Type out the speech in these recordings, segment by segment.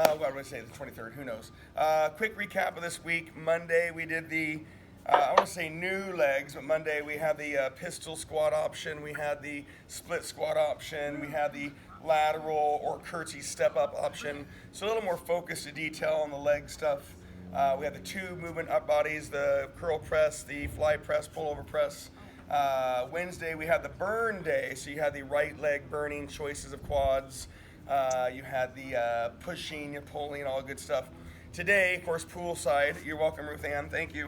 What would I say, the 23rd, who knows. Quick recap of this week. Monday we did the, I want to say new legs, but Monday we had the pistol squat option, we had the split squat option, we had the lateral or curtsy step up option. So a little more focus to detail on the leg stuff. We had the two movement up bodies, the curl press, the fly press, pullover press. Wednesday we had the burn day, so you had the right leg burning, choices of quads. You had the pushing, your pulling, all good stuff. Today, of course, poolside. You're welcome, Ruth Ann. Thank you.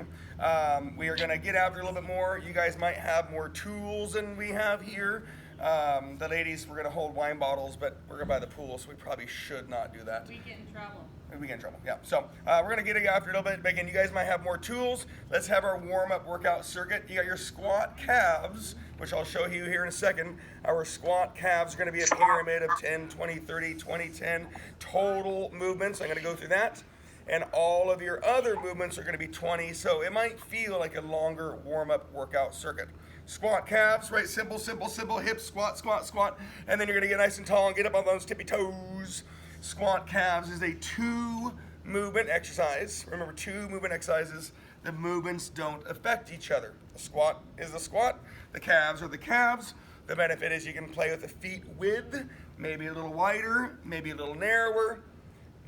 We are going to get after a little bit more. You guys might have more tools than we have here. The ladies, we're going to hold wine bottles, but we're going to buy the pool, so we probably should not do that. We get in trouble. We get in trouble, yeah. So we're going to get after a little bit. But again, you guys might have more tools. Let's have our warm-up workout circuit. You got your squat calves, which I'll show you here in a second. Our squat calves are going to be a pyramid of 10, 20, 30, 20, 10 total movements. I'm going to go through that. And all of your other movements are going to be 20. So it might feel like a longer warm-up workout circuit. Squat calves, right? Simple, simple, simple. Hips, squat, squat, squat. And then you're going to get nice and tall and get up on those tippy toes. Squat calves is a 2 movement exercise. Remember, 2 movement exercises. The movements don't affect each other. The squat is the squat. The calves are the calves. The benefit is you can play with the feet width, maybe a little wider, maybe a little narrower.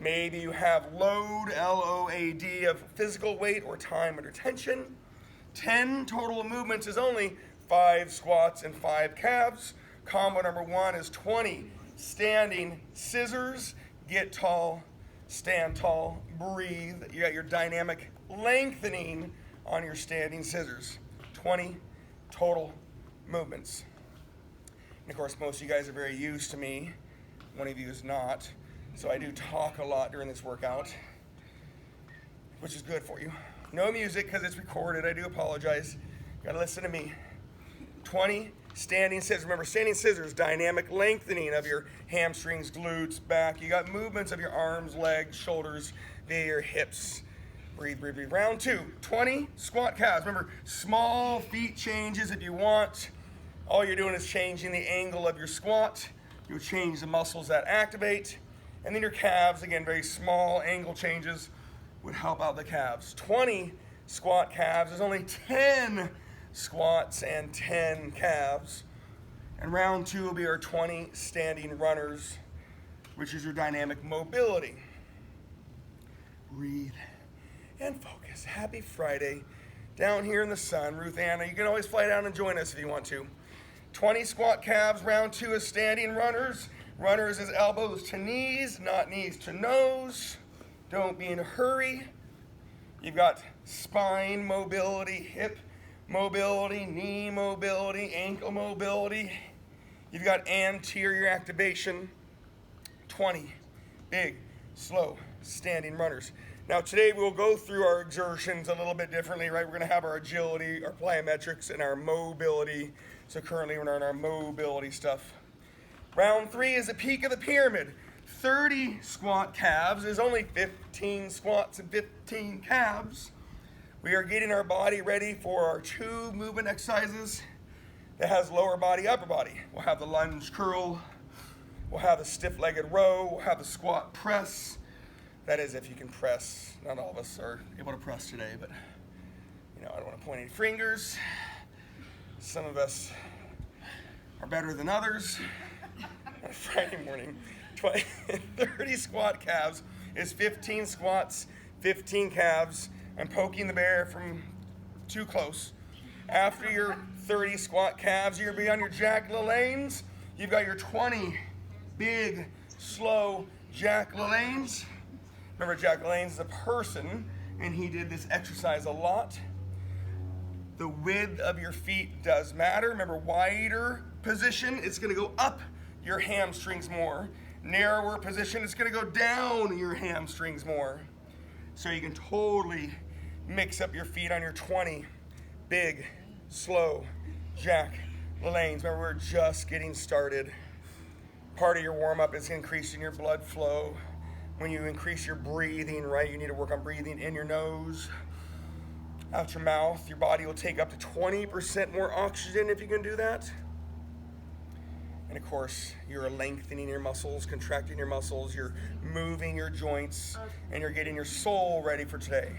Maybe you have load, L-O-A-D, of physical weight or time under tension. 10 total movements is only 5 squats and 5 calves. Combo number 1 is 20 standing scissors. Get tall, stand tall, breathe. You got your dynamic lengthening on your standing scissors. 20 total movements. And of course, most of you guys are very used to me. One of you is not. So I do talk a lot during this workout, which is good for you. No music because it's recorded. I do apologize. You gotta listen to me. 20 standing scissors. Remember, standing scissors, dynamic lengthening of your hamstrings, glutes, back. You got movements of your arms, legs, shoulders, via your hips. Breathe, breathe, breathe. Round 2, 20 squat calves. Remember, small feet changes if you want. All you're doing is changing the angle of your squat. You'll change the muscles that activate. And then your calves, again, very small angle changes would help out the calves. 20 squat calves is only 10 squats and 10 calves. And round 2 will be our 20 standing runners, which is your dynamic mobility. Breathe and focus. Happy Friday down here in the sun. Ruth Anna, you can always fly down and join us if you want to. 20 squat calves. Round 2 is standing runners. Runners is elbows to knees, not knees to nose. Don't be in a hurry. You've got spine mobility, hip mobility, knee mobility, ankle mobility. You've got anterior activation. 20 big, slow, standing runners. Now today we'll go through our exertions a little bit differently, right? We're going to have our agility, our plyometrics, and our mobility. So currently we're on our mobility stuff. Round 3 is the peak of the pyramid. 30 squat calves is only 15 squats and 15 calves. We are getting our body ready for our 2 movement exercises that has lower body, upper body. We'll have the lunge curl. We'll have the stiff-legged row. We'll have the squat press. That is if you can press. Not all of us are able to press today, but I don't want to point any fingers. Some of us are better than others. On a Friday morning, 30 squat calves is 15 squats, 15 calves. I'm poking the bear from too close. After your 30 squat calves, you're going to be on your Jack LaLanne's. You've got your 20 big, slow Jack LaLanne's. Remember, Jack LaLanne's is a person, and he did this exercise a lot. The width of your feet does matter. Remember, wider position, it's going to go up your hamstrings more. Narrower position, it's going to go down your hamstrings more. So you can totally mix up your feet on your 20 big, slow Jack LaLanne's. Remember, we're just getting started. Part of your warm-up is increasing your blood flow. When you increase your breathing, right, you need to work on breathing in your nose, out your mouth. Your body will take up to 20% more oxygen if you can do that. And of course, you're lengthening your muscles, contracting your muscles, you're moving your joints, and you're getting your soul ready for today.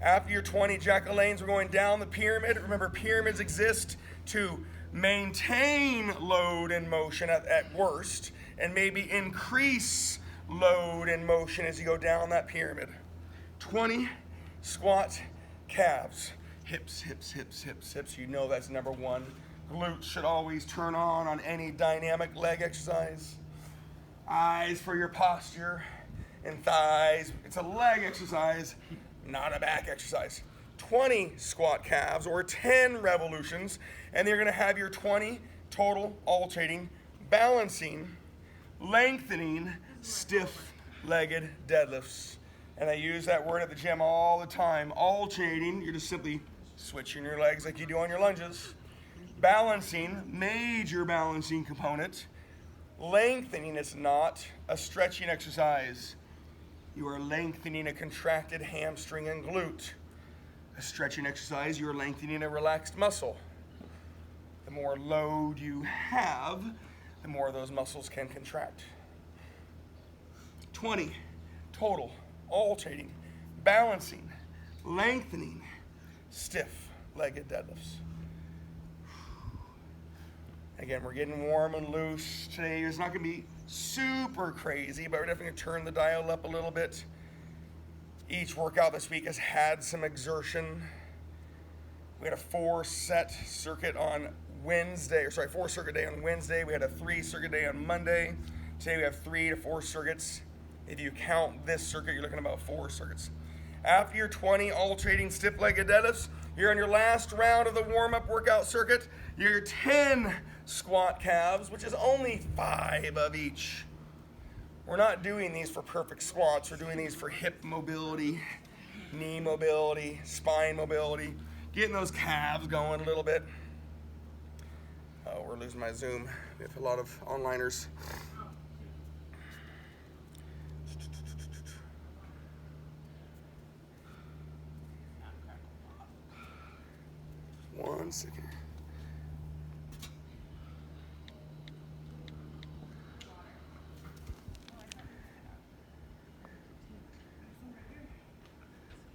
After your 20 jack-o'-lanes, we're going down the pyramid. Remember, pyramids exist to maintain load and motion at worst, and maybe increase load and motion as you go down that pyramid. 20 squat calves. Hips, hips, hips, hips, hips. You know that's number one. Glutes should always turn on any dynamic leg exercise. Eyes for your posture, and thighs. It's a leg exercise, not a back exercise. 20 squat calves or 10 revolutions, and you're gonna have your 20 total alternating, balancing, lengthening, stiff-legged deadlifts. And I use that word at the gym all the time. Alternating, you're just simply switching your legs like you do on your lunges. Balancing, major balancing component. Lengthening is not a stretching exercise. You are lengthening a contracted hamstring and glute. A stretching exercise, you're lengthening a relaxed muscle. The more load you have, the more those muscles can contract. 20 total, alternating, balancing, lengthening, stiff-legged deadlifts. Again, we're getting warm and loose. Today is not going to be super crazy, but we're definitely going to turn the dial up a little bit. Each workout this week has had some exertion. We had a 4-set circuit on Wednesday, 4-circuit day on Wednesday. We had a 3-circuit day on Monday. Today we have 3 to 4 circuits. If you count this circuit, you're looking at about 4 circuits. After your 20 alternating stiff-legged deadlifts, you're on your last round of the warm-up workout circuit. Your 10 squat calves, which is only 5 of each. We're not doing these for perfect squats. We're doing these for hip mobility, knee mobility, spine mobility, getting those calves going a little bit. Oh, we're losing my Zoom. We have a lot of onliners. One second.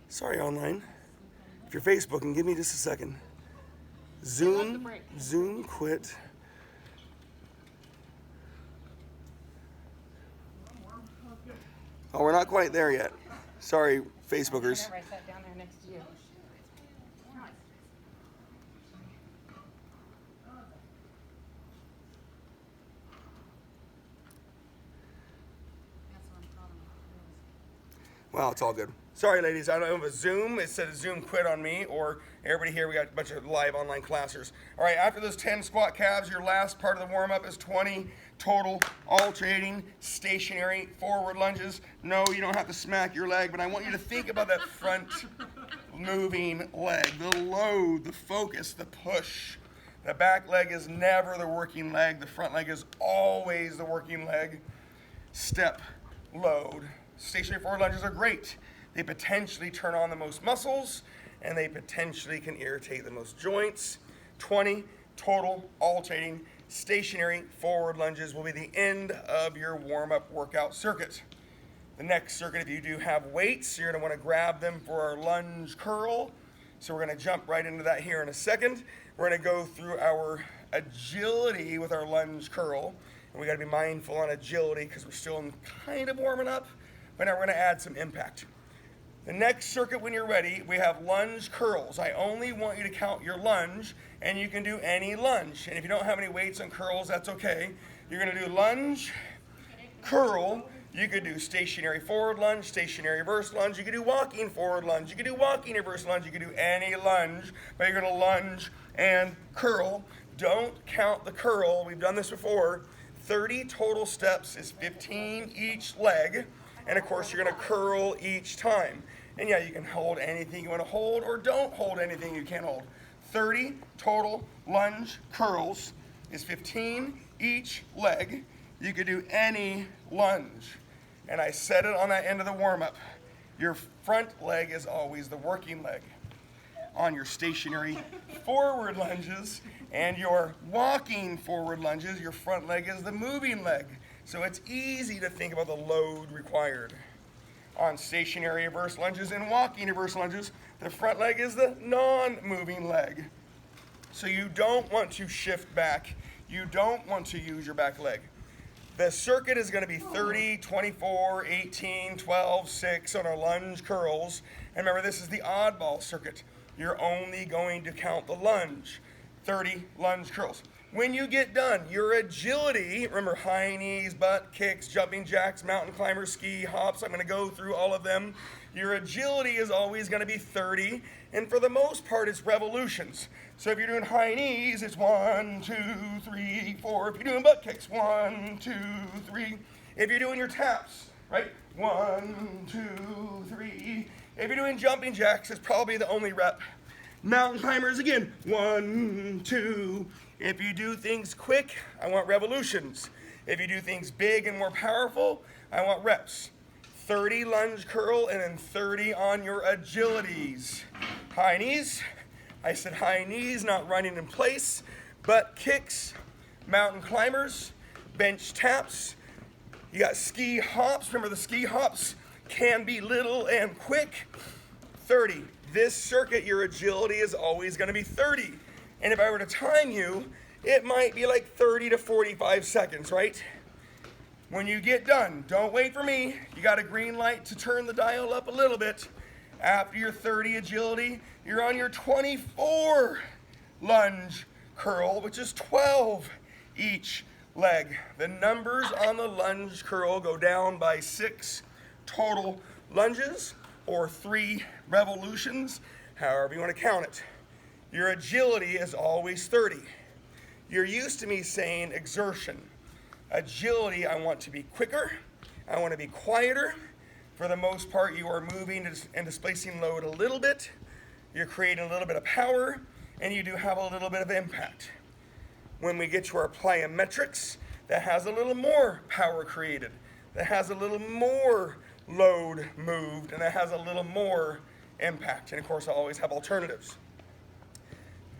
Sorry, online. If you're Facebooking, give me just a second. Zoom quit. Oh, we're not quite there yet. Sorry, Facebookers. I sat down there next to you. Well, it's all good. Sorry, ladies. I don't know if it's Zoom. It said Zoom quit on me, or everybody here, we got a bunch of live online classers. All right, after those 10 squat calves, your last part of the warm-up is 20 total alternating stationary forward lunges. No, you don't have to smack your leg, but I want you to think about that front moving leg, the load, the focus, the push. The back leg is never the working leg. The front leg is always the working leg. Step, load. Stationary forward lunges are great. They potentially turn on the most muscles, and they potentially can irritate the most joints. 20 total alternating stationary forward lunges will be the end of your warm-up workout circuit. The next circuit, if you do have weights, you're going to want to grab them for our lunge curl. So we're going to jump right into that here in a second. We're going to go through our agility with our lunge curl. And we got to be mindful on agility because we're still kind of warming up, but now we're going to add some impact. The next circuit, when you're ready, we have lunge curls. I only want you to count your lunge, and you can do any lunge. And if you don't have any weights on curls, that's okay. You're going to do lunge, curl. You could do stationary forward lunge, stationary reverse lunge. You could do walking forward lunge. You could do walking reverse lunge. You could do any lunge, but you're going to lunge and curl. Don't count the curl. We've done this before. 30 total steps is 15 each leg. And of course, you're going to curl each time. And yeah, you can hold anything you want to hold or don't hold anything you can't hold. 30 total lunge curls is 15 each leg. You could do any lunge. And I said it on that end of the warm-up. Your front leg is always the working leg. on your stationary forward lunges, and your walking forward lunges, your front leg is the moving leg. So it's easy to think about the load required. On stationary reverse lunges and walking reverse lunges, the front leg is the non-moving leg. So you don't want to shift back. You don't want to use your back leg. The circuit is going to be 30, 24, 18, 12, 6 on our lunge curls. And remember, this is the oddball circuit. You're only going to count the lunge. 30 lunge curls. When you get done, your agility, remember high knees, butt kicks, jumping jacks, mountain climbers, ski hops, I'm going to go through all of them. Your agility is always going to be 30, and for the most part, it's revolutions. So if you're doing high knees, it's 1, 2, 3, 4. If you're doing butt kicks, 1, 2, 3. If you're doing your taps, right? 1, 2, 3. If you're doing jumping jacks, it's probably the only rep. Mountain climbers again, 1, 2. If you do things quick, I want revolutions. If you do things big and more powerful, I want reps. 30 lunge curl and then 30 on your agilities. High knees, I said high knees, not running in place. Butt kicks, mountain climbers, bench taps. You got ski hops. Remember, the ski hops can be little and quick. 30. This circuit, your agility is always going to be 30. And if I were to time you, it might be like 30 to 45 seconds, right? When you get done, don't wait for me. You got a green light to turn the dial up a little bit. After your 30 agility, you're on your 24 lunge curl, which is 12 each leg. The numbers on the lunge curl go down by 6 total lunges or 3 revolutions, however you want to count it. Your agility is always 30. You're used to me saying exertion. Agility, I want to be quicker. I want to be quieter. For the most part, you are moving and displacing load a little bit. You're creating a little bit of power, and you do have a little bit of impact. When we get to our plyometrics, that has a little more power created. That has a little more load moved, and that has a little more impact. And of course, I always have alternatives.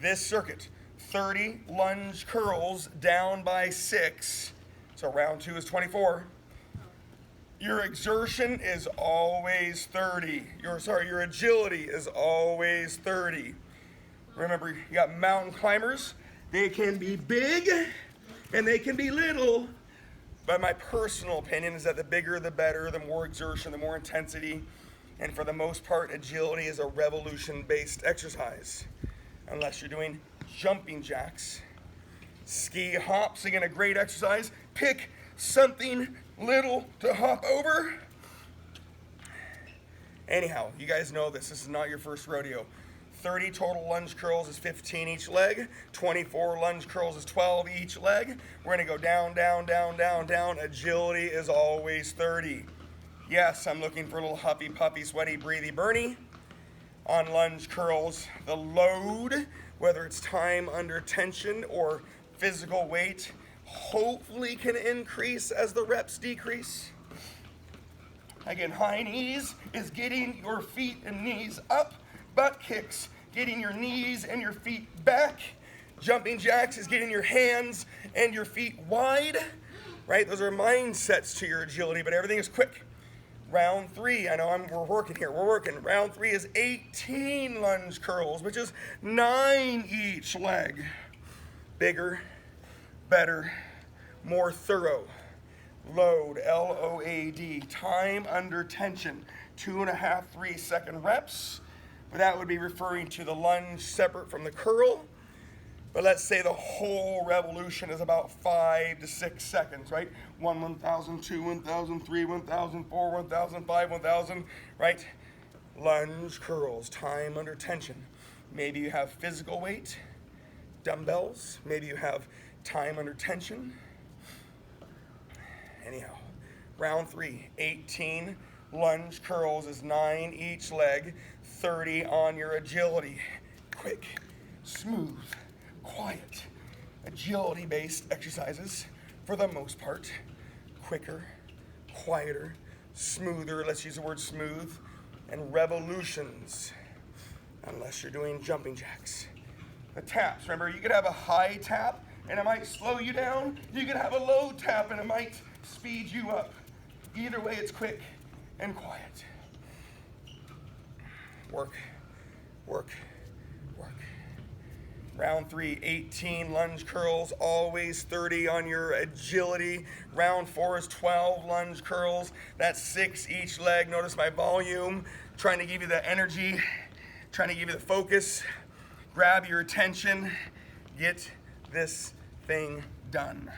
This circuit, 30 lunge curls down by 6. So round 2 is 24. Your exertion is always 30. Your agility is always 30. Remember, you got mountain climbers. They can be big and they can be little. But my personal opinion is that the bigger the better, the more exertion, the more intensity. And for the most part, agility is a revolution-based exercise. Unless you're doing jumping jacks. Ski hops, again, a great exercise. Pick something little to hop over. Anyhow, you guys know this. This is not your first rodeo. 30 total lunge curls is 15 each leg. 24 lunge curls is 12 each leg. We're going to go down, down, down, down, down. Agility is always 30. Yes, I'm looking for a little huffy, puffy, sweaty, breathy, burny. On lunge curls, the load, whether it's time under tension or physical weight, hopefully can increase as the reps decrease. Again, high knees is getting your feet and knees up. Butt kicks, getting your knees and your feet back. Jumping jacks is getting your hands and your feet wide, right? Those are mindsets to your agility, but everything is quick. Round 3, I know we're working here. We're working. Round 3 is 18 lunge curls, which is 9 each leg. Bigger, better, more thorough. Load, L-O-A-D, time under tension, 2.5, 3 second reps. But that would be referring to the lunge separate from the curl. But let's say the whole revolution is about 5 to 6 seconds, right? 1, 1,000, 2, 1,000, 3, 1,000, 4, 1,000, 5, 1,000, right? Lunge curls, time under tension. Maybe you have physical weight, dumbbells. Maybe you have time under tension. Anyhow, round 3, 18 lunge curls is 9 each leg, 30 on your agility. Quick, smooth, quiet, agility-based exercises for the most part. Quicker, quieter, smoother, let's use the word smooth, and revolutions. unless you're doing jumping jacks. The taps, remember, you could have a high tap and it might slow you down. You could have a low tap and it might speed you up. Either way, it's quick and quiet. Work, work, work. Round 3, 18 lunge curls, always 30 on your agility. Round 4 is 12 lunge curls. That's 6 each leg. Notice my volume, trying to give you the energy, trying to give you the focus. Grab your attention, get this thing done.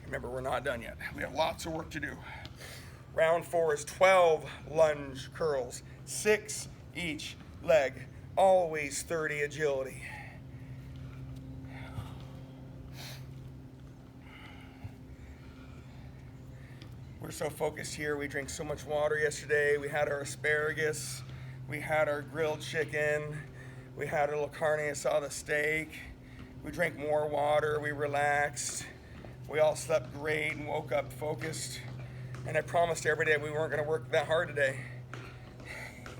Remember, we're not done yet. We have lots of work to do. Round 4 is 12 lunge curls, 6 each leg, always 30 agility. We're so focused here. We drank so much water yesterday. We had our asparagus. We had our grilled chicken. We had a little carne asada steak. We drank more water. We relaxed. We all slept great and woke up focused. And I promised every day we weren't going to work that hard today.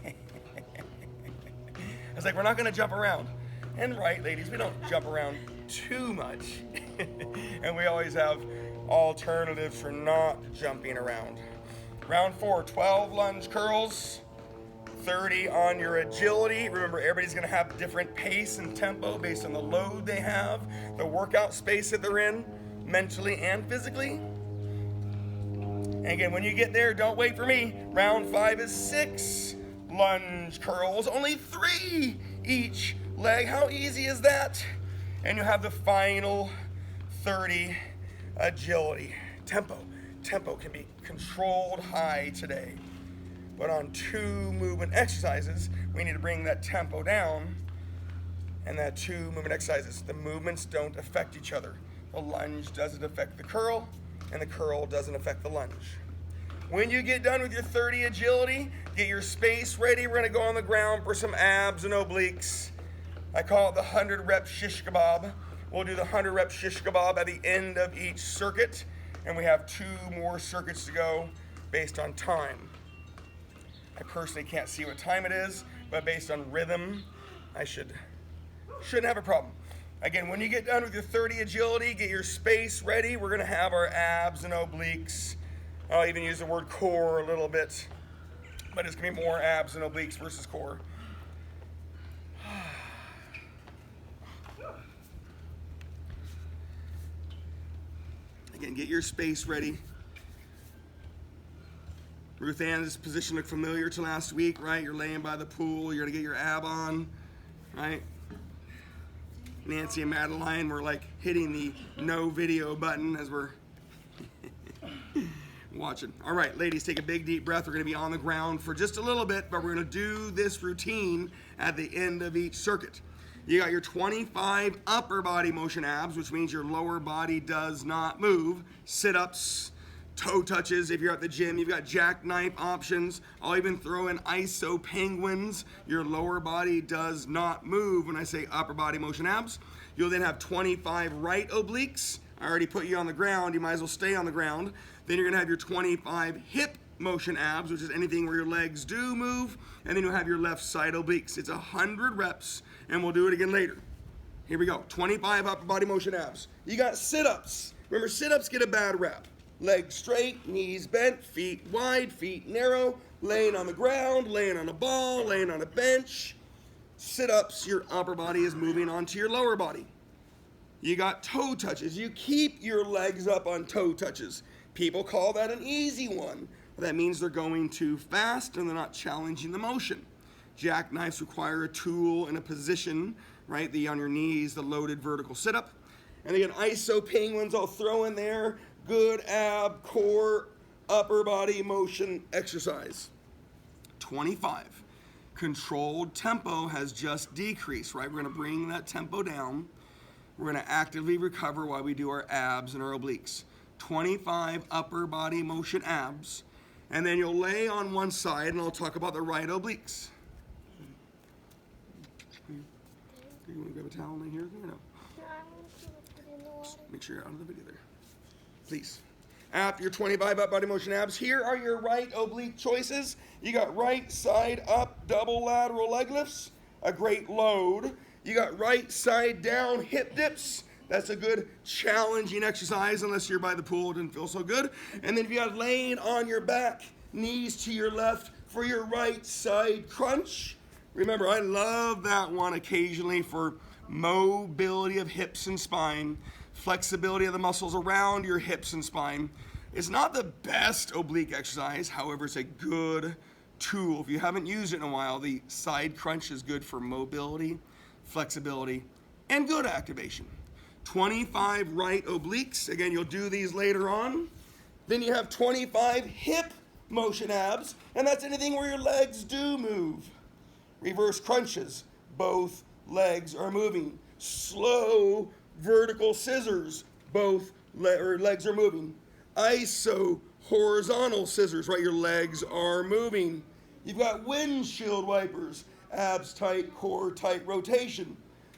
I was like, we're not going to jump around. And right, ladies, we don't jump around too much. And we always have alternatives for not jumping around. Round 4, 12 lunge curls, 30 on your agility. Remember, everybody's going to have different pace and tempo based on the load they have, the workout space that they're in, mentally and physically. And again, when you get there, don't wait for me. Round 5 is 6 lunge curls, only 3 each leg. How easy is that? And you have the final 30 agility. Tempo can be controlled high today. But on 2 movement exercises, we need to bring that tempo down. And that 2 movement exercises, the movements don't affect each other. The lunge doesn't affect the curl, and the curl doesn't affect the lunge. When you get done with your 30 agility, get your space ready. We're gonna go on the ground for some abs and obliques. I call it the 100 rep shish kebab. We'll do the 100 rep shish kebab at the end of each circuit, and we have 2 more circuits to go based on time. I personally can't see what time it is, but based on rhythm, I shouldn't have a problem. Again, when you get done with your 30 agility, get your space ready. We're gonna have our abs and obliques. I'll even use the word core a little bit, but it's gonna be more abs and obliques versus core. Again, get your space ready. Ruth Ann's position looked familiar to last week, right? You're laying by the pool, you're gonna get your ab on, right? Nancy and Madeline were like hitting the no video button as we're watching. All right, ladies, take a big deep breath. We're gonna be on the ground for just a little bit, but we're gonna do this routine at the end of each circuit. You got your 25 upper body motion abs, which means your lower body does not move. Sit-ups, toe touches. If you're at the gym, you've got jackknife options. I'll even throw in iso penguins. Your lower body does not move when I say upper body motion abs. You'll then have 25 right obliques. I already put you on the ground. You might as well stay on the ground. Then you're gonna have your 25 hip motion abs, which is anything where your legs do move. And then you'll have your left side obliques. It's 100 reps, and we'll do it again later. Here we go, 25 upper body motion abs. You got sit-ups. Remember, sit-ups get a bad rap. Legs straight, knees bent, feet wide, feet narrow, laying on the ground, laying on a ball, laying on a bench. Sit-ups, your upper body is moving onto your lower body. You got toe touches. You keep your legs up on toe touches. People call that an easy one. That means they're going too fast and they're not challenging the motion. Jackknives require a tool and a position, right? On your knees, the loaded vertical sit-up. And again, iso penguins I'll throw in there. Good ab, core, upper body motion exercise. 25. Controlled tempo has just decreased, right? We're gonna bring that tempo down. We're gonna actively recover while we do our abs and our obliques. 25 upper body motion abs. And then you'll lay on one side and I'll talk about the right obliques. Do you wanna grab a towel in here? No. Make sure you're out of the video there. Please. after your 25 up body motion abs. Here are your right oblique choices. You got right side up double lateral leg lifts, a great load. You got right side down hip dips. That's a good challenging exercise unless you're by the pool, it didn't feel so good. And then if you got laying on your back, knees to your left for your right side crunch. Remember, I love that one occasionally for mobility of hips and spine, flexibility of the muscles around your hips and spine. It's not the best oblique exercise, however, it's a good tool. If you haven't used it in a while, the side crunch is good for mobility, flexibility, and good activation. 25 right obliques. Again, you'll do these later on. Then you have 25 hip motion abs, and that's anything where your legs do move. Reverse crunches. Both legs are moving. Slow vertical scissors. Both legs are moving. Iso horizontal scissors, right? Your legs are moving. You've got windshield wipers. Abs tight, core tight rotation.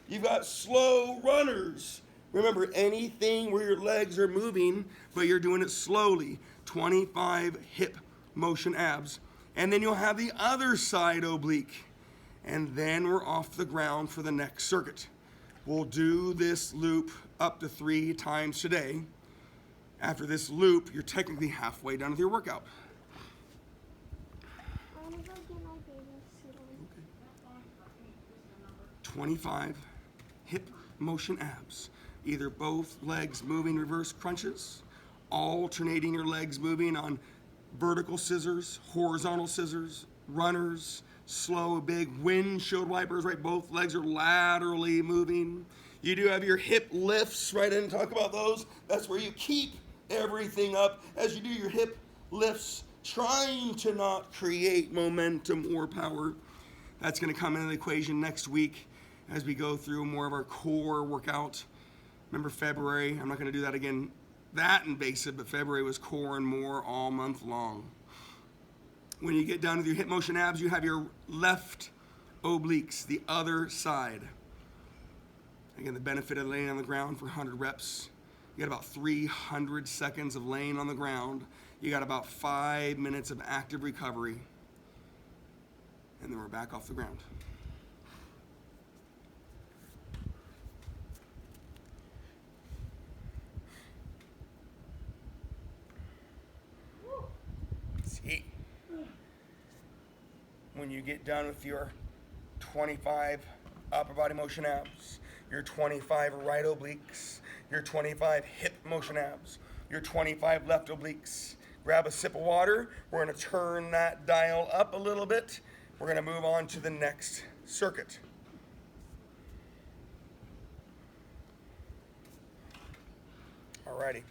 You've got slow runners. Remember, anything where your legs are moving, but you're doing it slowly. 25 hip motion abs. And then you'll have the other side oblique. And then we're off the ground for the next circuit. We'll do this loop up to 3 times today. After this loop, you're technically halfway done with your workout. I want to go get my bathing suit on. Okay. 25 hip motion abs. Either both legs moving reverse crunches, alternating your legs moving on vertical scissors, horizontal scissors, runners, slow, big windshield wipers, right? Both legs are laterally moving. You do have your hip lifts, right? I didn't talk about those. That's where you keep everything up as you do your hip lifts, trying to not create momentum or power. That's going to come into the equation next week as we go through more of our core workout. Remember February, I'm not going to do that again, that invasive, but February was core and more all month long. When you get done with your hip motion abs, you have your left obliques, the other side. Again, the benefit of laying on the ground for 100 reps. You got about 300 seconds of laying on the ground. You got about 5 minutes of active recovery. And then we're back off the ground. See, when you get done with your 25 upper body motion abs, your 25 right obliques, your 25 hip motion abs, your 25 left obliques, grab a sip of water. We're going to turn that dial up a little bit. We're going to move on to the next circuit. Alrighty,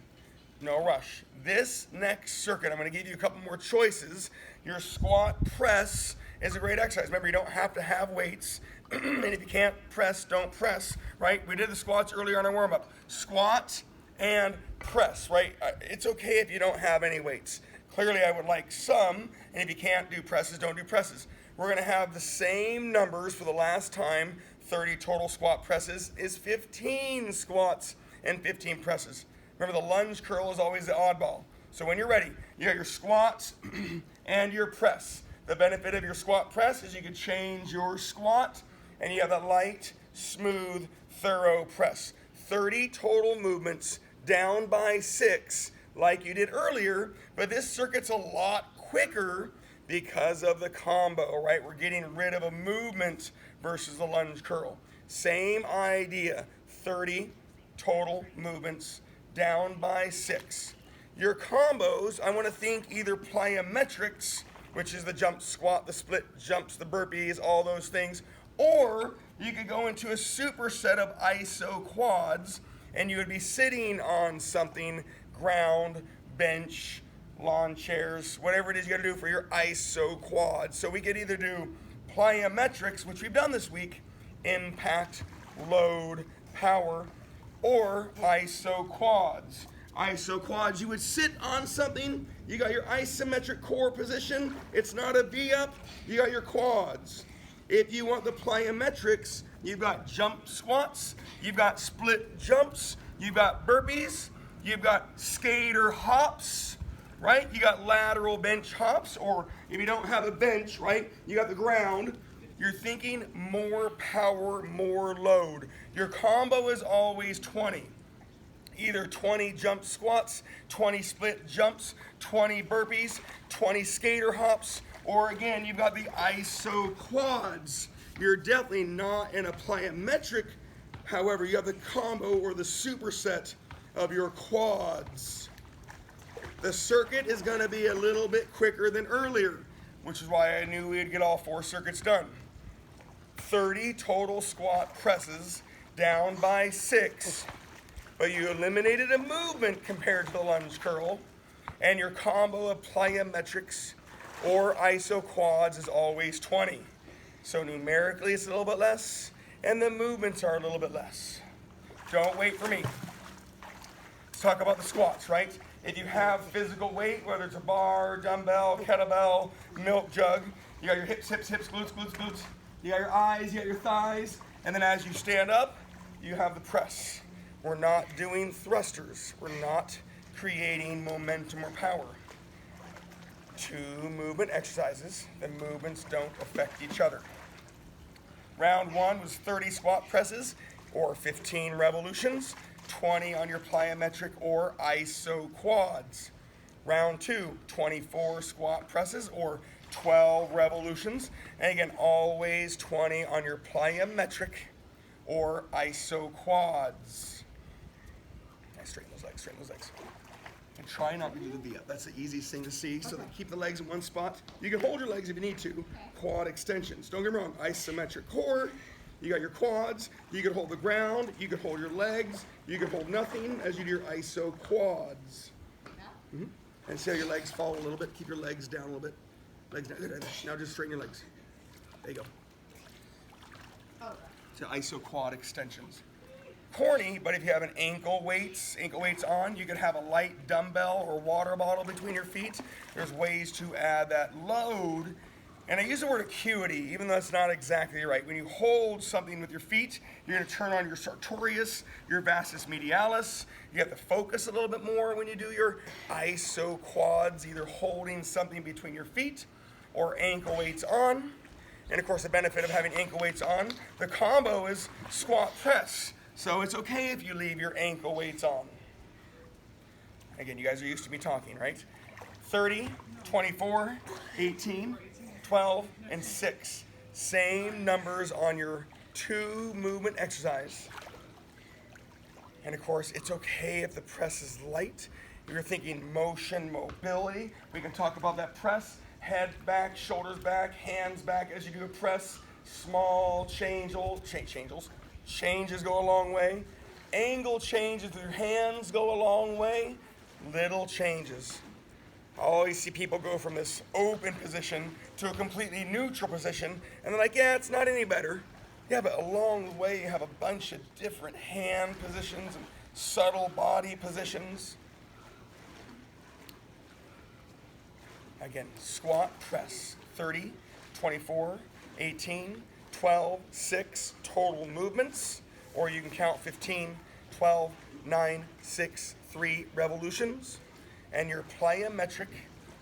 no rush. This next circuit, I'm going to give you a couple more choices. Your squat press is a great exercise. Remember, you don't have to have weights. And if you can't press, don't press, right? We did the squats earlier on our warm-up. Squat and press, right? It's okay if you don't have any weights. Clearly, I would like some, and if you can't do presses, don't do presses. We're going to have the same numbers for the last time. 30 total squat presses is 15 squats and 15 presses. Remember, the lunge curl is always the oddball. So when you're ready, you got your squats and your press. The benefit of your squat press is you can change your squat, and you have that light, smooth, thorough press. 30 total movements down by 6 like you did earlier, but this circuit's a lot quicker because of the combo, right? We're getting rid of a movement versus the lunge curl. Same idea, 30 total movements down by 6. Your combos, I want to think either plyometrics, which is the jump squat, the split jumps, the burpees, all those things, or you could go into a superset of iso quads, and you would be sitting on something, ground, bench, lawn chairs, whatever it is you got to do for your iso quads. So we could either do plyometrics, which we've done this week, impact, load, power, or iso quads. Iso quads, you would sit on something, you got your isometric core position, it's not a V up, you got your quads. If you want the plyometrics, you've got jump squats, you've got split jumps, you've got burpees, You've got skater hops, right? You got lateral bench hops, or if you don't have a bench, right, you got the ground. You're thinking more power, more load. Your combo is always 20. Either 20 jump squats, 20 split jumps, 20 burpees, 20 skater hops, or again, you've got the iso quads. You're definitely not in a plyometric. However, you have the combo or the superset of your quads. The circuit is going to be a little bit quicker than earlier, which is why I knew we'd get all 4 circuits done. 30 total squat presses down by 6. But you eliminated a movement compared to the lunge curl, and your combo of plyometrics or iso quads is always 20. So numerically it's a little bit less, and the movements are a little bit less. Don't wait for me. Let's talk about the squats, right? If you have physical weight, whether it's a bar, dumbbell, kettlebell, milk jug, you got your hips, hips, hips, glutes, glutes, glutes. You got your eyes, you got your thighs, and then as you stand up, you have the press. We're not doing thrusters. We're not creating momentum or power. 2 movement exercises. The movements don't affect each other. Round 1 was 30 squat presses or 15 revolutions, 20 on your plyometric or iso quads. Round 2, 24 squat presses or 12 revolutions. And again, always 20 on your plyometric or iso quads. Straighten those legs, straighten those legs. And try not to do the V up. That's the easiest thing to see. So that keep the legs in one spot. You can hold your legs if you need to. Quad extensions. Don't get me wrong, isometric core. You got your quads. You can hold the ground. You can hold your legs. You can hold nothing as you do your iso quads. Mm-hmm. And see how your legs fall a little bit. Keep your legs down a little bit. Legs down. Good. Now just straighten your legs. There you go. So iso quad extensions. Corny, but if you have an ankle weights on, you could have a light dumbbell or water bottle between your feet. There's ways to add that load. And I use the word acuity, even though it's not exactly right. When you hold something with your feet, you're going to turn on your sartorius, your vastus medialis. You have to focus a little bit more when you do your iso quads, either holding something between your feet or ankle weights on. And of course, the benefit of having ankle weights on, the combo is squat press. So it's okay if you leave your ankle weights on. Again, you guys are used to me talking, right? 30, 24, 18, 12, and 6. Same numbers on your 2 movement exercise. And of course, it's okay if the press is light. If you're thinking motion, mobility, we can talk about that press. Head back, shoulders back, hands back as you do a press. Small changes go a long way. Angle changes with your hands go a long way. Little changes. I always see people go from this open position to a completely neutral position, and they're like, yeah, it's not any better. Yeah, but along the way, you have a bunch of different hand positions and subtle body positions. Again, squat, press, 30, 24, 18, 12, 6 total movements, or you can count 15, 12, 9, 6, 3 revolutions, and your plyometric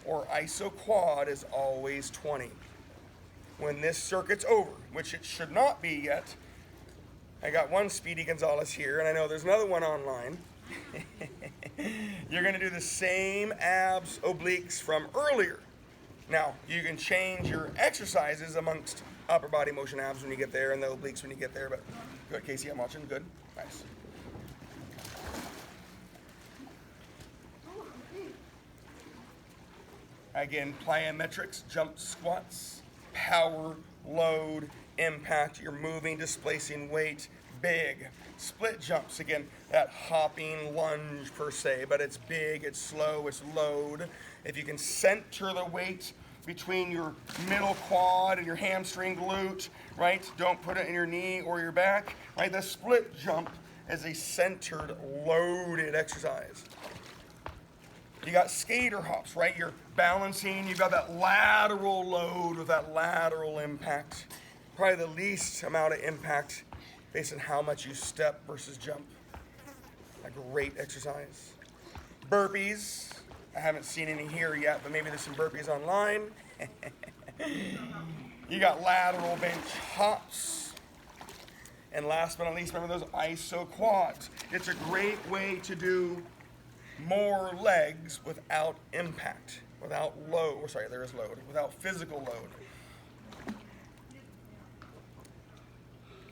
or iso quad is always 20. When this circuit's over, which it should not be yet, I got one Speedy Gonzalez here, and I know there's another one online. You're going to do the same abs obliques from earlier. Now, you can change your exercises amongst upper body motion abs when you get there and the obliques when you get there, but good, Casey, I'm watching, good, nice. Again, plyometrics, jump squats, power, load, impact, you're moving, displacing weight, big. Split jumps, again, that hopping lunge per se, but it's big, it's slow, it's load. If you can center the weight between your middle quad and your hamstring glute, right? Don't put it in your knee or your back, right? The split jump is a centered, loaded exercise. You got skater hops, right? You're balancing, you've got that lateral load with that lateral impact. Probably the least amount of impact based on how much you step versus jump. A great exercise. Burpees. I haven't seen any here yet, but maybe there's some burpees online. You got lateral bench hops. And last but not least, remember those iso quads. It's a great way to do more legs without impact, without load. Oh, sorry, there is load. Without physical load.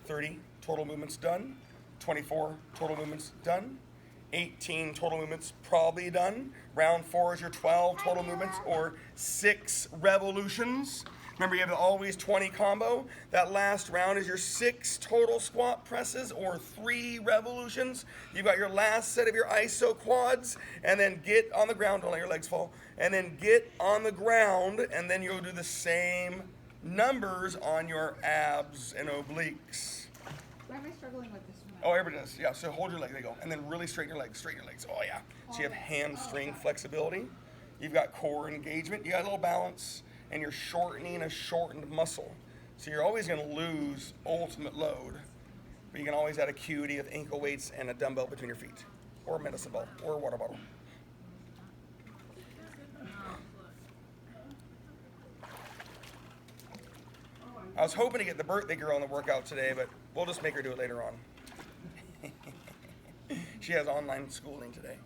30 total movements done. 24 total movements done. 18 total movements probably done. Round 4 is your 12 total movements or 6 revolutions. Remember, you have the always 20 combo. That last round is your 6 total squat presses or 3 revolutions. You've got your last set of your iso quads, and then get on the ground, don't let your legs fall, and then get on the ground, and then you'll do the same numbers on your abs and obliques. Why am I struggling with this one? Oh, everybody does. Yeah, so hold your leg, there you go. And then really straighten your legs, straighten your legs. Oh, yeah. So you have hamstring flexibility. You've got core engagement. You got a little balance. And you're shortening a shortened muscle. So you're always going to lose ultimate load. But you can always add acuity with ankle weights and a dumbbell between your feet. Or a medicine ball. Or a water bottle. I was hoping to get the birthday girl in the workout today, but we'll just make her do it later on. She has online schooling today.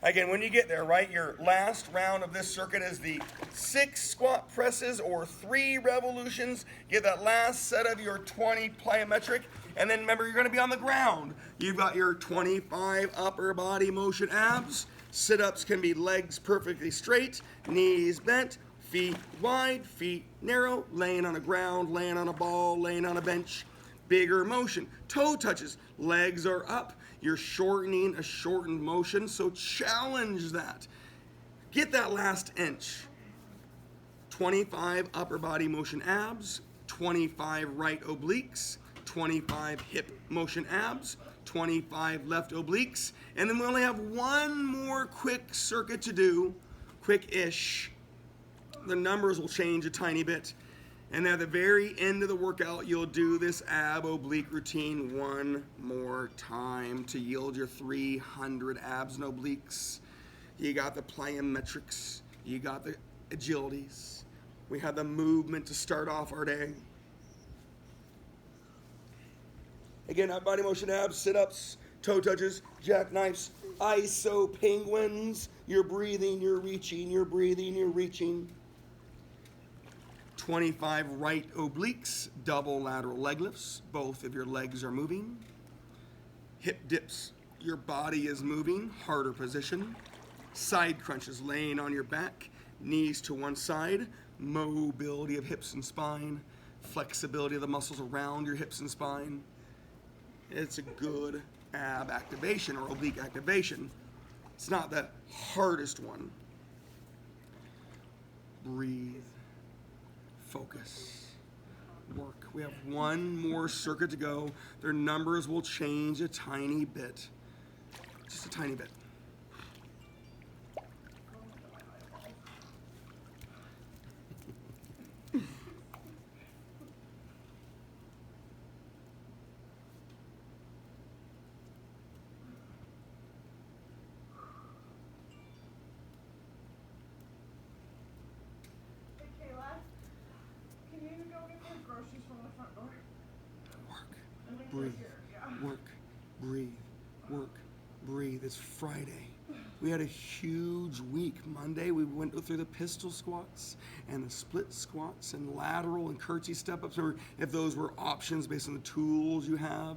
Again, when you get there, right, your last round of this circuit is the 6 squat presses or 3 revolutions. Get that last set of your 20 plyometric. And then remember, you're going to be on the ground. You've got your 25 upper body motion abs. Sit-ups can be legs perfectly straight, knees bent, feet wide, feet narrow, laying on the ground, laying on a ball, laying on a bench. Bigger motion. Toe touches. Legs are up. You're shortening a shortened motion, so challenge that. Get that last inch. 25 upper body motion abs, 25 right obliques, 25 hip motion abs, 25 left obliques, and then we only have one more quick circuit to do, quick-ish. The numbers will change a tiny bit. And at the very end of the workout, you'll do this ab oblique routine one more time to yield your 300 abs and obliques. You got the plyometrics. You got the agilities. We have the movement to start off our day. Again, upper body motion abs, sit-ups, toe touches, jackknives, iso penguins. You're breathing, you're reaching, you're breathing, you're reaching. 25 right obliques, double lateral leg lifts. Both of your legs are moving. Hip dips, your body is moving, harder position. Side crunches, laying on your back, knees to one side, mobility of hips and spine, flexibility of the muscles around your hips and spine. It's a good ab activation or oblique activation. It's not the hardest one. Breathe. Focus. Work. We have one more circuit to go. Their numbers will change a tiny bit. Just a tiny bit. Breathe, work, breathe, work, breathe. It's Friday. We had a huge week. Monday, we went through the pistol squats and the split squats and lateral and curtsy step-ups, or if those were options based on the tools you have.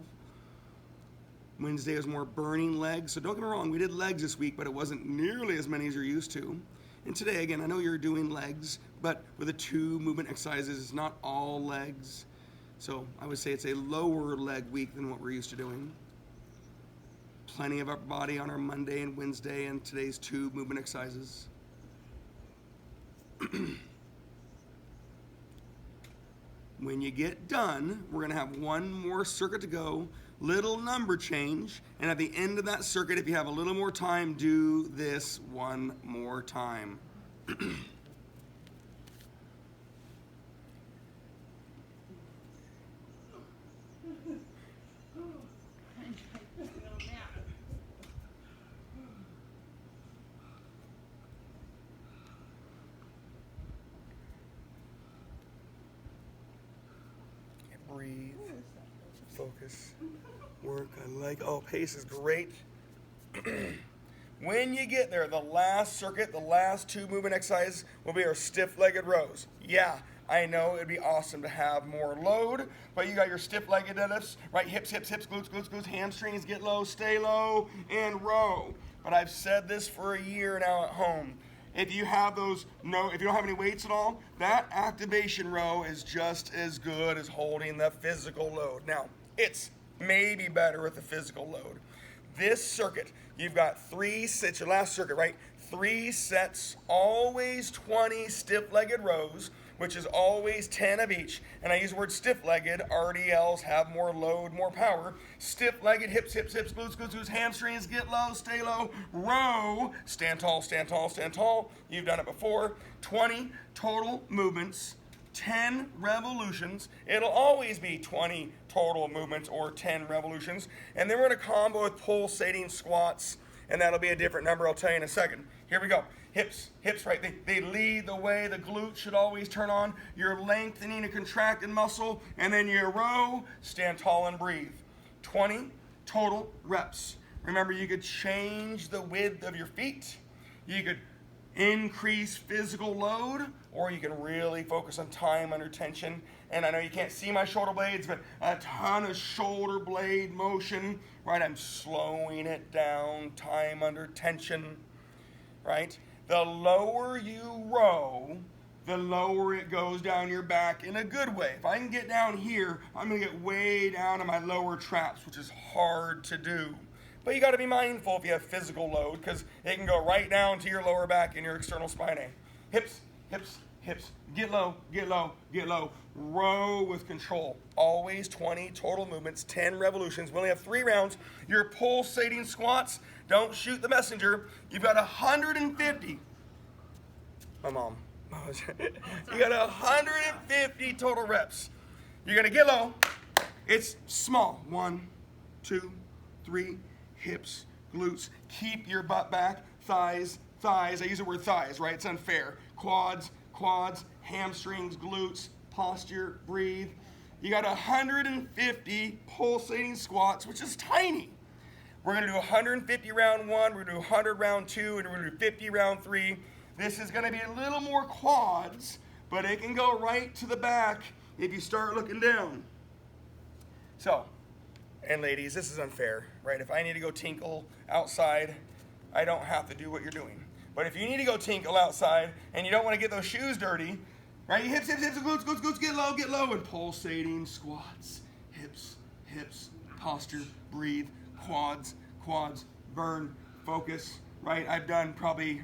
Wednesday was more burning legs. So don't get me wrong, we did legs this week, but it wasn't nearly as many as you're used to. And today, again, I know you're doing legs, but with the 2 movement exercises, it's not all legs. So I would say it's a lower leg week than what we're used to doing. Plenty of upper body on our Monday and Wednesday and today's 2 movement exercises. When you get done, we're going to have one more circuit to go, little number change, and at the end of that circuit, if you have a little more time, do this one more time. breathe, focus, work. I like, oh, pace is great. When you get there, the last circuit, the last 2 movement exercises will be our stiff-legged rows. Yeah, I know it'd be awesome to have more load, but you got your stiff-legged deadlifts, right? Hips, hips, hips, glutes, glutes, glutes, hamstrings, get low, stay low, and row. But I've said this for a year now at home. If you have those, if you don't have any weights at all, that activation row is just as good as holding the physical load. Now, it's maybe better with the physical load. This circuit, you've got 3 sets, your last circuit, right? 3 sets, always 20 stiff-legged rows, which is always 10 of each. And I use the word stiff-legged. RDLs have more load, more power. Stiff-legged, hips, hips, hips, glutes, glutes, glutes, hamstrings, get low, stay low, row, stand tall, stand tall, stand tall. You've done it before. 20 total movements, 10 revolutions. It'll always be 20 total movements or 10 revolutions. And then we're going to combo with pulsating squats, and that'll be a different number. I'll tell you in a second. Here we go. Hips, hips, right? They lead the way. The glutes should always turn on. You're lengthening a contracted muscle, and then you row, stand tall, and breathe. 20 total reps. Remember, you could change the width of your feet. You could increase physical load, or you can really focus on time under tension. And I know you can't see my shoulder blades, but a ton of shoulder blade motion, right? I'm slowing it down, time under tension, right? The lower you row, the lower it goes down your back in a good way. If I can get down here, I'm gonna get way down in my lower traps, which is hard to do. But you gotta be mindful if you have physical load, because it can go right down to your lower back and your external spine. Hips, hips, hips, get low, get low, get low. Row with control. Always 20 total movements, 10 revolutions. We only have 3 rounds. Your pulsating squats, don't shoot the messenger. You've got 150. My mom. You got 150 total reps. You're gonna get low. It's small. 1, 2, 3, hips, glutes. Keep your butt back. Thighs, thighs. I use the word thighs, right? It's unfair. Quads, quads, hamstrings, glutes, posture, breathe. You got 150 pulsating squats, which is tiny. We're gonna do 150 round 1, we're gonna do 100 round 2, and we're gonna do 50 round 3. This is gonna be a little more quads, but it can go right to the back if you start looking down. So, and ladies, this is unfair, right? If I need to go tinkle outside, I don't have to do what you're doing. But if you need to go tinkle outside and you don't want to get those shoes dirty, right? Hips, hips, hips, glutes, glutes, glutes, get low, and pulsating squats. Hips, hips, posture, breathe, quads, quads, burn, focus, right? I've done probably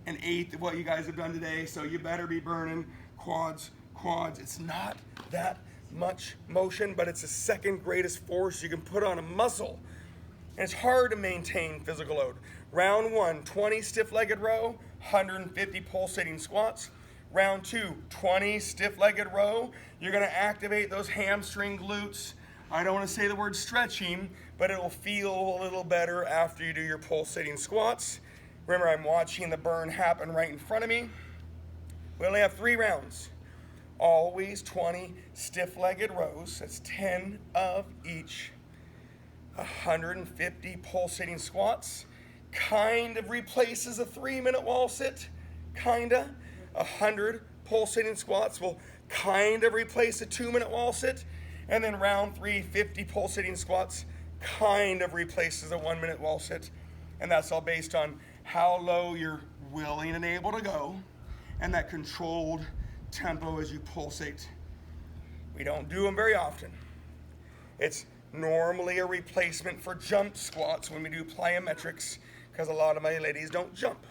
an eighth of what you guys have done today, so you better be burning quads, quads. It's not that much motion, but it's the second greatest force you can put on a muscle. And it's hard to maintain physical load. Round 1, 20 stiff-legged row, 150 pulsating squats. Round 2, 20 stiff-legged row. You're gonna activate those hamstring glutes. I don't wanna say the word stretching, but it'll feel a little better after you do your pulsating squats. Remember, I'm watching the burn happen right in front of me. We only have 3 rounds. Always 20 stiff-legged rows. That's 10 of each. 150 pulsating squats. Kind of replaces a 3-minute wall sit. Kinda. 100 pulsating squats will kind of replace a 2-minute wall sit. And then round 3, 50 pulsating squats kind of replaces a 1-minute wall sit. And that's all based on how low you're willing and able to go, and that controlled tempo as you pulsate. We don't do them very often. It's normally a replacement for jump squats when we do plyometrics, because a lot of my ladies don't jump.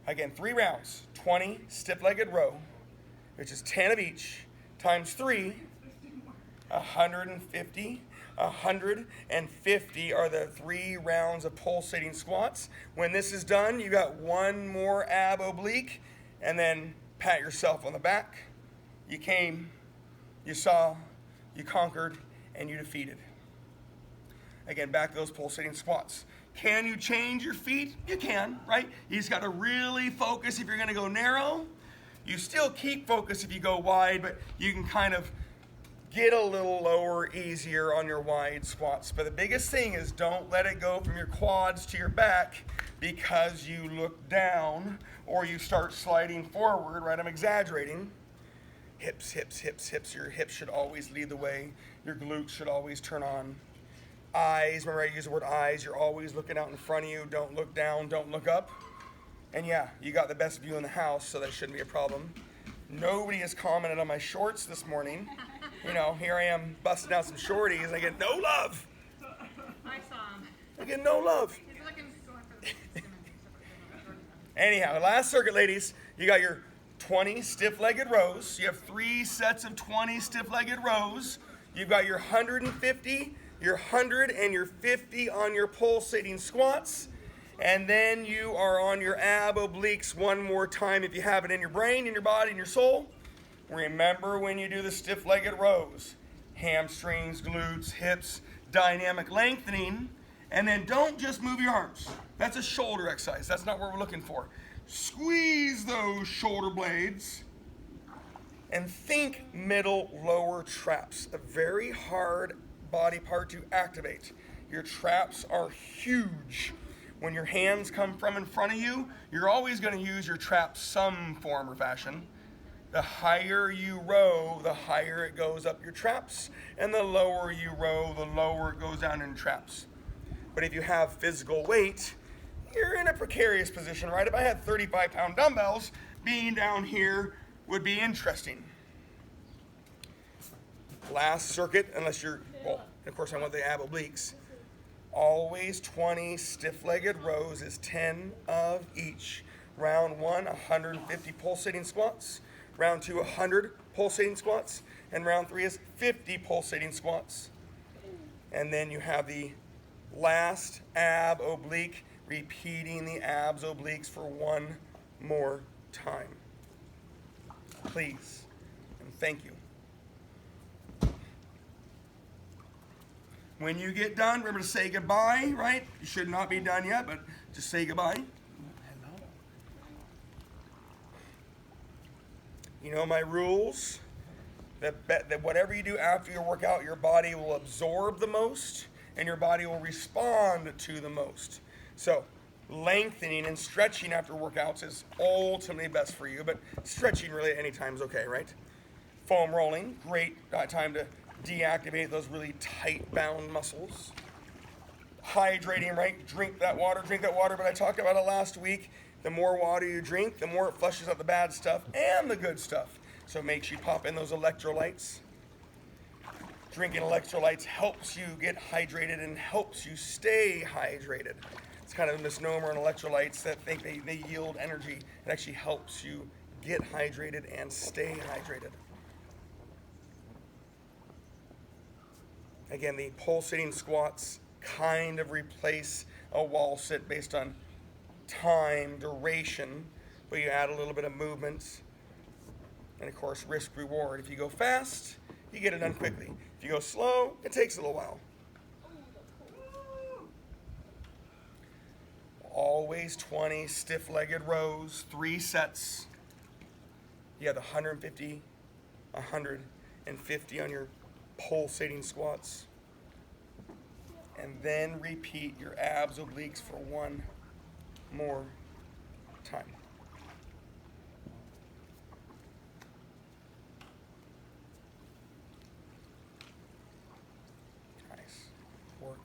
Again, 3 rounds, 20 stiff-legged row, which is 10 of each, times 3, 150. 150 are the 3 rounds of pulsating squats. When this is done, you got 1 more ab oblique, and then pat yourself on the back. You came, you saw, you conquered, and you defeated. Again, back to those pulsating squats. Can you change your feet? You can, right? You just got to really focus if you're going to go narrow. You still keep focus if you go wide, but you can kind of get a little lower easier on your wide squats. But the biggest thing is don't let it go from your quads to your back because you look down or you start sliding forward, right? I'm exaggerating. Hips, hips, hips, hips. Your hips should always lead the way. Your glutes should always turn on. Eyes, remember I use the word eyes. You're always looking out in front of you. Don't look down, don't look up. And yeah, you got the best view in the house, so that shouldn't be a problem. Nobody has commented on my shorts this morning. You know, here I am busting out some shorties, and I get no love. I saw him. I get no love. He's looking going for the Anyhow, last circuit, ladies, you got your 20 stiff-legged rows. You have 3 sets of 20 stiff-legged rows. You've got your 150, your 100, and your 50 on your pulsating squats. And then you are on your ab obliques one more time if you have it in your brain, in your body, in your soul. Remember when you do the stiff-legged rows, hamstrings, glutes, hips, dynamic lengthening, and then don't just move your arms. That's a shoulder exercise. That's not what we're looking for. Squeeze those shoulder blades and think middle lower traps, a very hard body part to activate. Your traps are huge. When your hands come from in front of you, you're always going to use your traps some form or fashion. The higher you row, the higher it goes up your traps, and the lower you row, the lower it goes down in traps. But if you have physical weight, you're in a precarious position, right? If I had 35-pound dumbbells, being down here would be interesting. Last circuit, unless you're, well, of course I want the ab obliques. Always 20 stiff-legged rows is 10 of each. Round 1, 150 pulsating squats. Round 2, 100 pulsating squats. And round 3 is 50 pulsating squats. And then you have the last ab oblique, repeating the abs obliques for one more time. Please, and thank you. When you get done, remember to say goodbye, right? You should not be done yet, but just say goodbye. You know my rules, that whatever you do after your workout, your body will absorb the most and your body will respond to the most. So lengthening and stretching after workouts is ultimately best for you, but stretching really any time is okay, right? Foam rolling, great time to deactivate those really tight bound muscles. Hydrating, right? Drink that water, but I talked about it last week. The more water you drink, the more it flushes out the bad stuff and the good stuff. So make sure you pop in those electrolytes. Drinking electrolytes helps you get hydrated and helps you stay hydrated. It's kind of a misnomer on electrolytes that think they yield energy. It actually helps you get hydrated and stay hydrated. Again, the pulsating squats kind of replace a wall sit based on time, duration, but you add a little bit of movement. And of course, risk reward. If you go fast, you get it done quickly. If you go slow, it takes a little while. Always 20 stiff-legged rows, 3 sets. You have the 150, 150 on your pulsating squats. And then repeat your abs obliques for one more time. Nice. Work,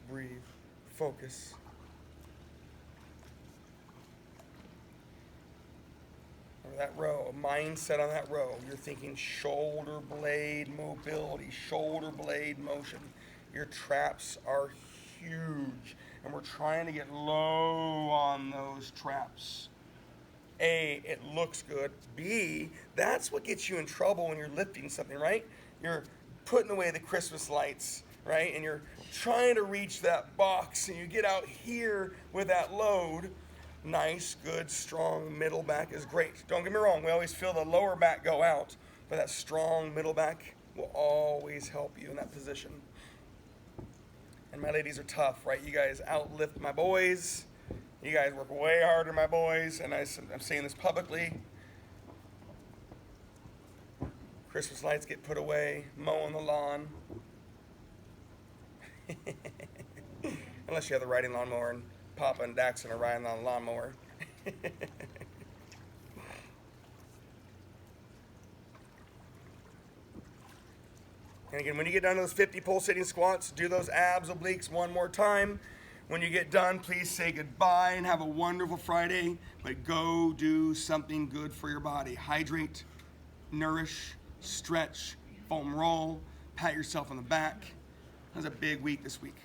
breathe, focus. That row, mindset on that row. You're thinking shoulder blade mobility, shoulder blade motion. Your traps are huge, and we're trying to get low on those traps. A, it looks good. B, that's what gets you in trouble when you're lifting something, right? You're putting away the Christmas lights, right? And you're trying to reach that box, and you get out here with that load. Nice, good, strong middle back is great. Don't get me wrong, we always feel the lower back go out, but that strong middle back will always help you in that position. And my ladies are tough, right? You guys outlift my boys. You guys work way harder, my boys, and I'm saying this publicly. Christmas lights get put away, mowing the lawn. Unless you have the riding lawnmower and Papa and Daxon are riding on the lawnmower. And again, when you get done to those 50 pole sitting squats, do those abs, obliques one more time. When you get done, please say goodbye and have a wonderful Friday, but go do something good for your body. Hydrate, nourish, stretch, foam roll, pat yourself on the back. That was a big week this week.